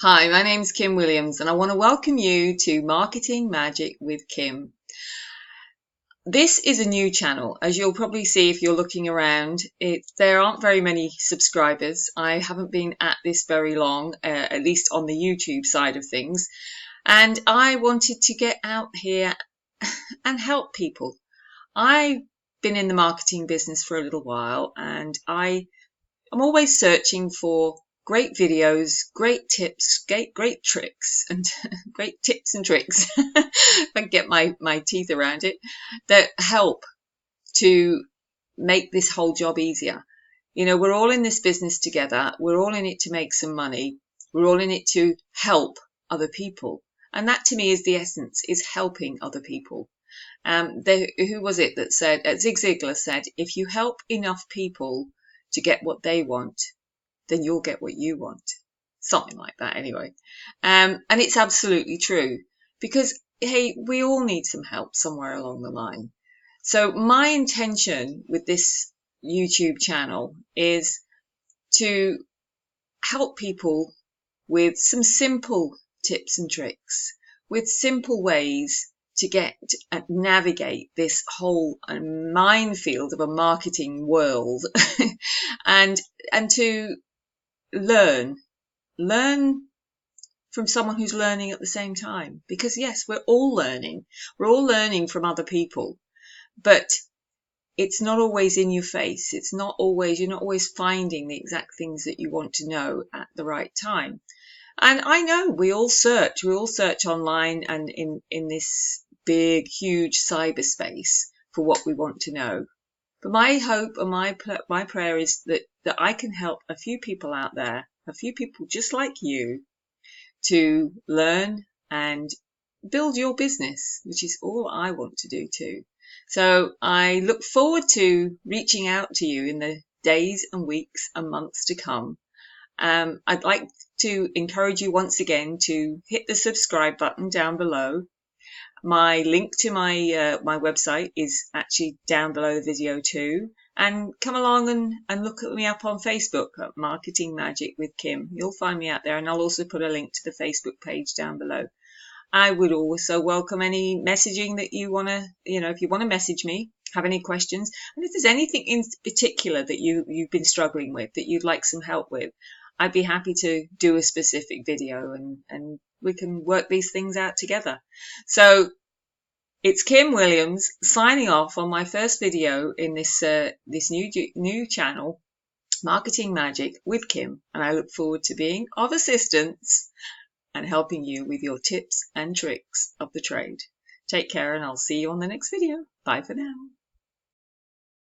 Hi, my name's Kim Williams, and I want to welcome you to Marketing Magic with Kim. This is a new channel. As you'll probably see if you're looking around, there aren't very many subscribers. I haven't been at this very long, at least on the YouTube side of things. And I wanted to get out here and help people. I've been in the marketing business for a little while, and I'm always searching for great videos, great tips, great tricks, and great tips and tricks, if I can get my teeth around it, that help to make this whole job easier. You know, we're all in this business together. We're all in it to make some money. We're all in it to help other people. And that to me is the essence, is helping other people. Who was it that said, Zig Ziglar said, if you help enough people to get what they want, then you'll get what you want. Something like that anyway. And it's absolutely true because, hey, we all need some help somewhere along the line. So my intention with this YouTube channel is to help people with some simple tips and tricks, with simple ways to get and navigate this whole minefield of a marketing world and to learn from someone who's learning at the same time. Because yes, we're all learning from other people, but it's not always in your face. You're not always finding the exact things that you want to know at the right time. And I know we all search online and in this big, huge cyberspace for what we want to know. But my hope and my prayer is that I can help a few people out there, a few people just like you, to learn and build your business, which is all I want to do too. So I look forward to reaching out to you in the days and weeks and months to come. I'd like to encourage you once again to hit the subscribe button down below. My link to my website is actually down below the video too. And come along and look at me up on Facebook at Marketing Magic with Kim. You'll find me out there, and I'll also put a link to the Facebook page down below. I would also welcome any messaging that you want to, if you want to message me, have any questions. And if there's anything in particular that you've been struggling with, that you'd like some help with, I'd be happy to do a specific video and we can work these things out together. So it's Kim Williams signing off on my first video in this new channel, Marketing Magic with Kim, and I look forward to being of assistance and helping you with your tips and tricks of the trade. Take care, and I'll see you on the next video. Bye for now.